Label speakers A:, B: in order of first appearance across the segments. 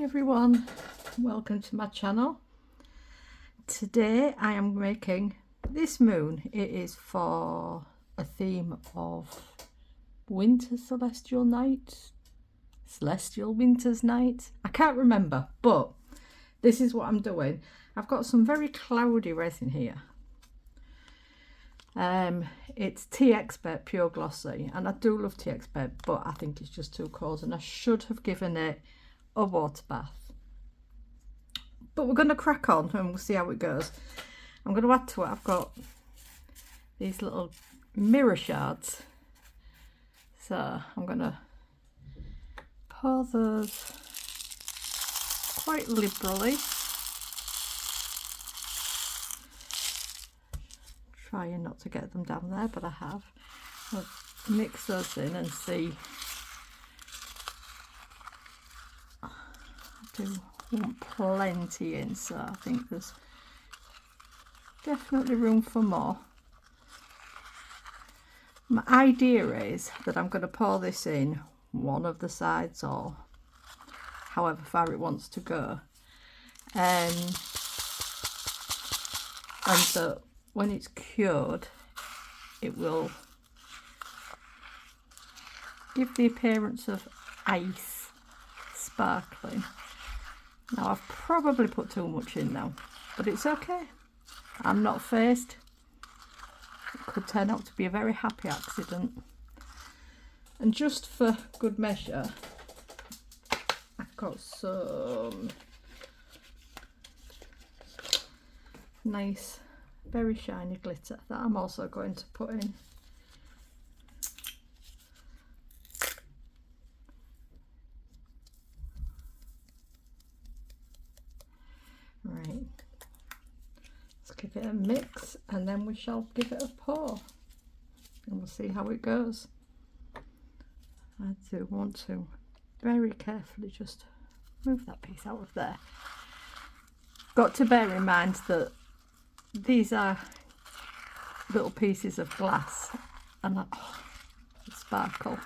A: Hi everyone, welcome to my channel. Today I am making this moon. It is for a theme of winter celestial night, celestial winter's night. I can't remember, but this is what I'm doing. I've got some very cloudy resin here. It's Tea Expert Pure Glossy, and I do love Tea Expert, but I think it's just too cold and I should have given it a water bath. But we're going to crack on and we'll see how it goes. I'm going to add to it, I've got these little mirror shards, so I'm going to pour those quite liberally, trying not to get them down there, but I have. I'll mix those in and see. I do want plenty in, so I think there's definitely room for more. My idea is that I'm going to pour this in one of the sides, or however far it wants to go, and so when it's cured it will give the appearance of ice sparkling. Now I've probably put too much in now, but it's okay. I'm not phased. It could turn out to be a very happy accident. And just for good measure, I've got some nice, very shiny glitter that I'm also going to put in. Right, let's give it a mix and then we shall give it a pour and we'll see how it goes. I do want to very carefully just move that piece out of there. Got to bear in mind that these are little pieces of glass, and the sparkle.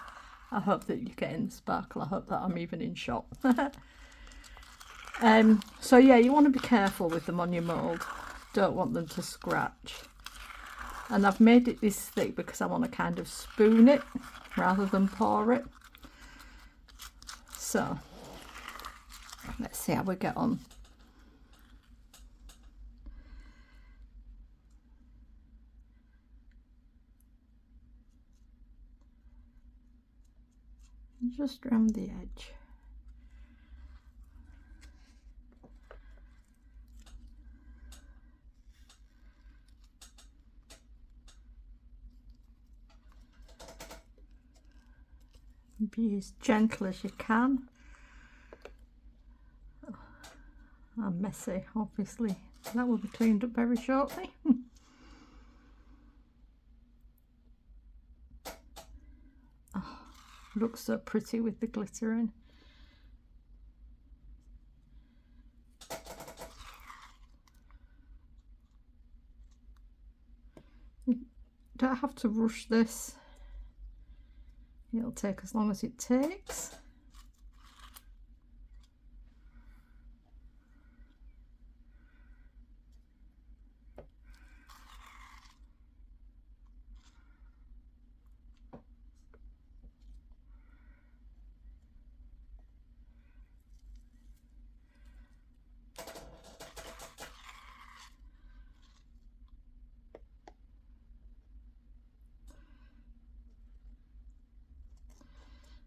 A: I hope that you're getting the sparkle. I hope that I'm even in shot. So yeah, you want to be careful with them on your mould. Don't want them to scratch. And I've made it this thick because I want to kind of spoon it rather than pour it. So let's see how we get on. Just around the edge. Be as gentle as you can. I'm messy, obviously. That will be cleaned up very shortly. Oh, looks so pretty with the glitter in. You don't have to rush this. It'll take as long as it takes.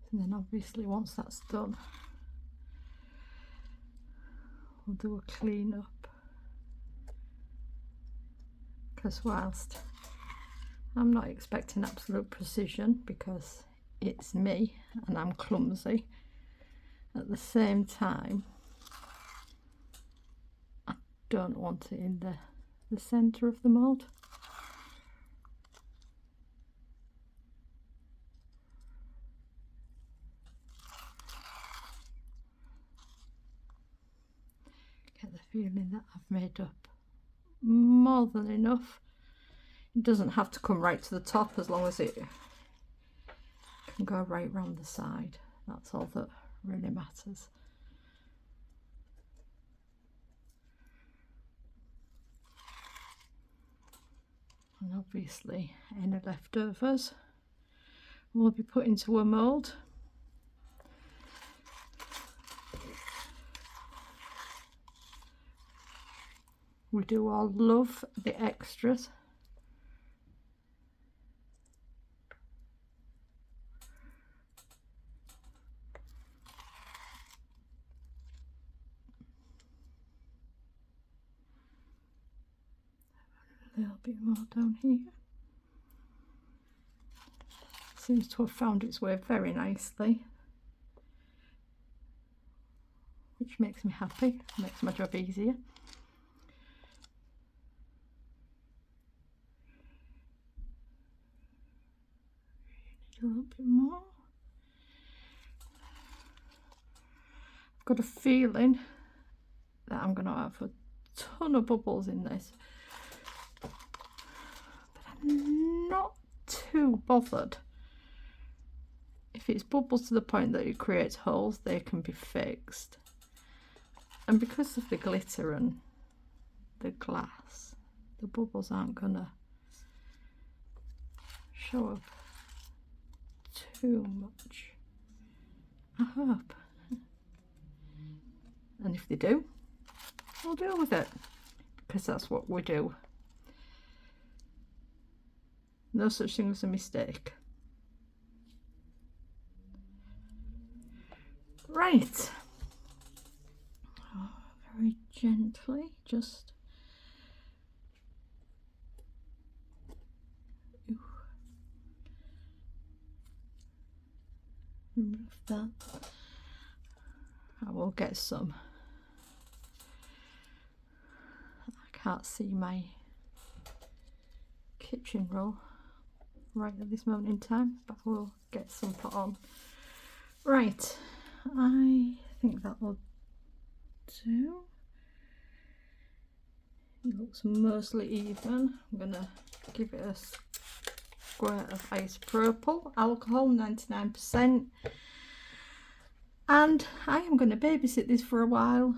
A: And then obviously once that's done, we'll do a clean up, because whilst I'm not expecting absolute precision because it's me and I'm clumsy, at the same time I don't want it in the centre of the mould. Get the feeling that I've made up more than enough. It doesn't have to come right to the top, as long as it can go right round the side. That's all that really matters. And obviously any leftovers will be put into a mould. We do all love the extras. A little bit more down here. Seems to have found its way very nicely, which makes me happy, makes my job easier. A little bit more. I've got a feeling that I'm going to have a ton of bubbles in this, but I'm not too bothered. If it's bubbles to the point that it creates holes, they can be fixed. And because of the glitter and the glass, the bubbles aren't going to show up too much, I hope. And if they do, we'll deal with it, because that's what we do. No such thing as a mistake. Right. Oh, very gently, just remove that. I will get some. I can't see my kitchen roll right at this moment in time, but we'll get some put on. Right, I think that will do. It looks mostly even. I'm gonna give it a squirt of isopropyl alcohol, 99%, and I am going to babysit this for a while.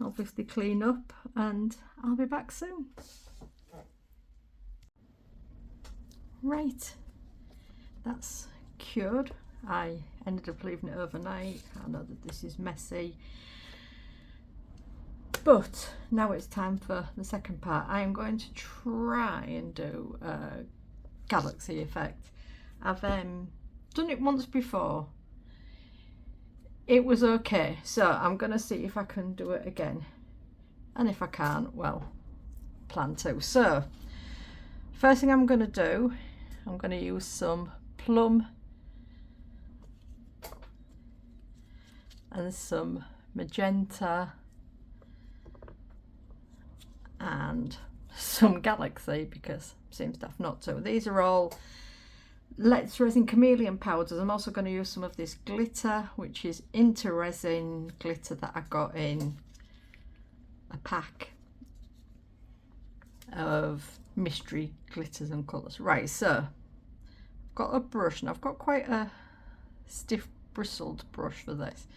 A: Obviously clean up, and I'll be back soon. Right, that's cured. I ended up leaving it overnight. I know that this is messy, but now it's time for the second part. I am going to try and do a galaxy effect. I've done it once before. It was okay, so I'm going to see if I can do it again. And if I can't, well, plan to. So, first thing I'm going to do, I'm going to use some plum and some magenta and some galaxy, because it seems tough not to. These are all Let's Resin chameleon powders. I'm also going to use some of this glitter, which is Into Resin glitter that I got in a pack of mystery glitters and colours. Right, so I've got a brush, and I've got quite a stiff bristled brush for this,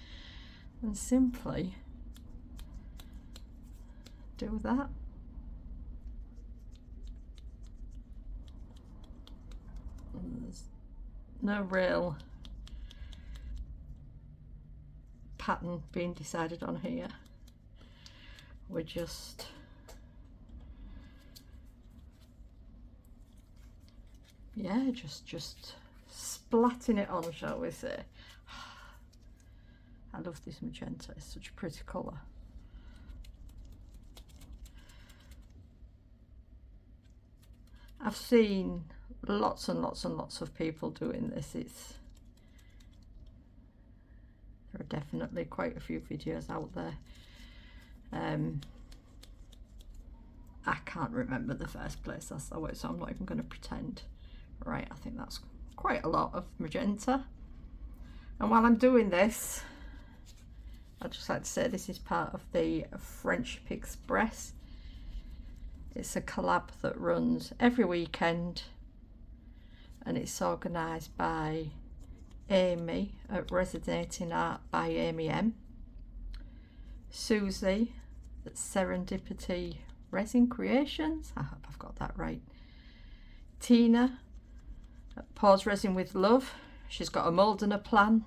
A: and simply do that. There's no real pattern being decided on here. We're just just splatting it on, shall we say. I love this magenta, it's such a pretty colour. I've seen lots and lots and lots of people doing this. There are definitely quite a few videos out there. I can't remember the first place I saw it, so I'm not even going to pretend. Right, I think that's quite a lot of magenta. And while I'm doing this, I'd just like to say this is part of the Friendship Express. It's a collab that runs every weekend, and it's organised by Amy at Resonating Art by Amy M, Susie at Serendipity Resin Creations. I hope I've got that right. Tina at Pours Resin with Love. She's got a mould and a plan.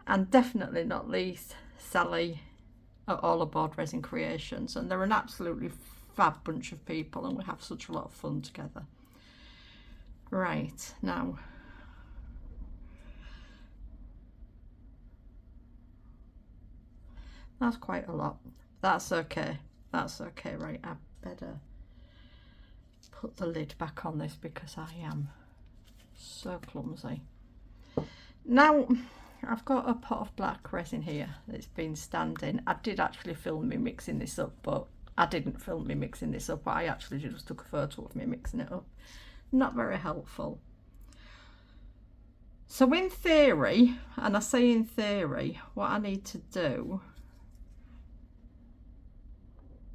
A: And definitely not least, Sally at All Aboard Resin Creations. And they're an absolutely fab bunch of people, and we have such a lot of fun together. Right, now that's quite a lot. That's okay. That's okay. Right, I better put the lid back on this because I am so clumsy. Now, I've got a pot of black resin here that's been standing. I did actually film me mixing this up, but I didn't film me mixing this up. I actually just took a photo of me mixing it up. Not very helpful. So in theory, and I say in theory, what I need to do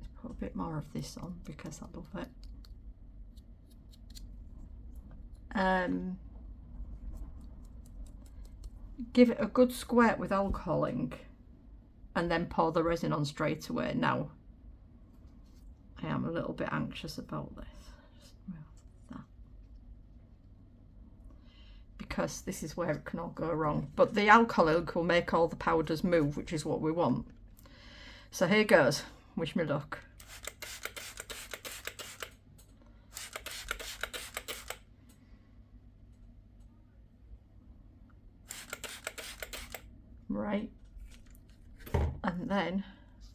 A: is put a bit more of this on because I love it. Give it a good squirt with alcoholing and then pour the resin on straight away. Now, I am a little bit anxious about this. Just move that. Because this is where it can all go wrong. But the alcohol will make all the powders move, which is what we want. So here goes. Wish me luck. Right, and then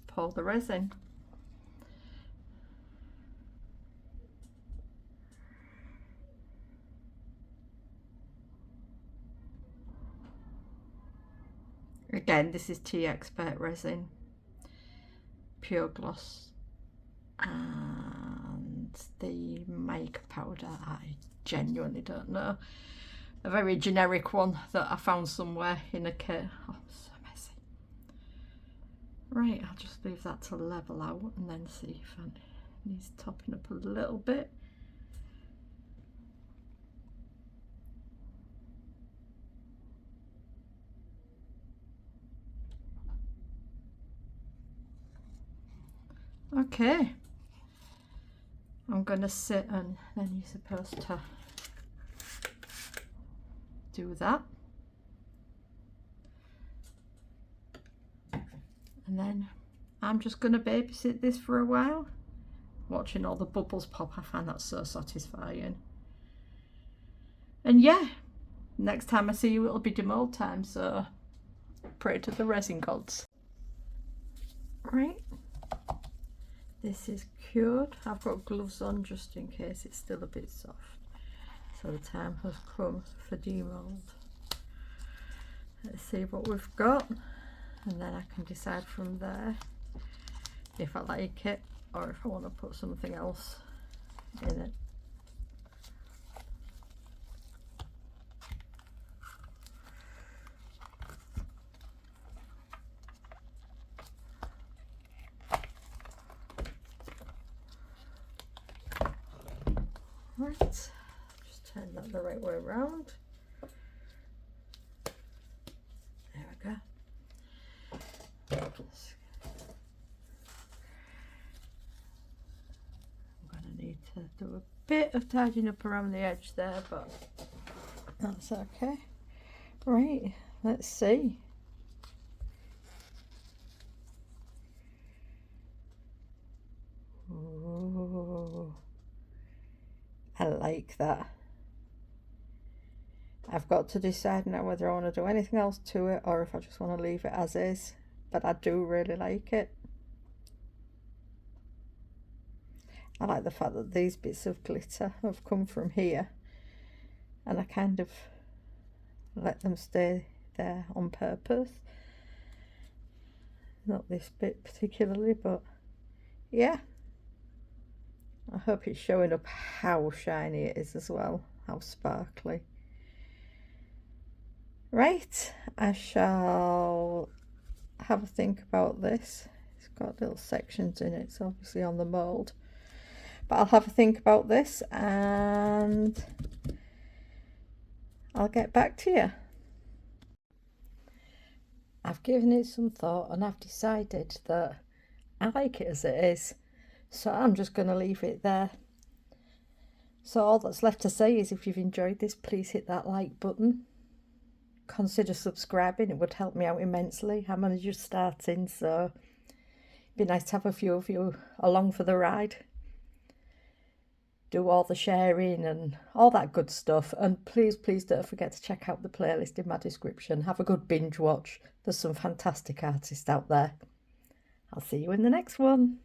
A: pour the resin. Again, this is Tea Expert resin, pure gloss, and the mica powder, I genuinely don't know. A very generic one that I found somewhere in a kit. Oh, so messy. Right, I'll just leave that to level out and then see if it needs topping up a little bit. Okay, I'm going to sit, and then you're supposed to do that, and then I'm just going to babysit this for a while, watching all the bubbles pop. I find that so satisfying. And yeah, next time I see you it'll be demold time, so pray to the resin gods. Right, this is cured. I've got gloves on just in case it's still a bit soft. So the time has come for demold. Let's see what we've got, and then I can decide from there if I like it or if I want to put something else in it. Right, just turn that the right way around. There we go. I'm going to need to do a bit of tidying up around the edge there, but that's okay. Right, let's see. Ooh, I like that. I've got to decide now whether I want to do anything else to it or if I just want to leave it as is, but I do really like it. I like the fact that these bits of glitter have come from here, and I kind of let them stay there on purpose. Not this bit particularly, but yeah. I hope it's showing up how shiny it is as well, how sparkly. Right, I shall have a think about this. It's got little sections in it, it's obviously on the mould. But I'll have a think about this and I'll get back to you. I've given it some thought and I've decided that I like it as it is. So I'm just going to leave it there. So all that's left to say is if you've enjoyed this, please hit that like button. Consider subscribing, it would help me out immensely. I'm only just starting, so it'd be nice to have a few of you along for the ride. Do all the sharing and all that good stuff. And please don't forget to check out the playlist in my description. Have a good binge watch. There's some fantastic artists out there. I'll see you in the next one.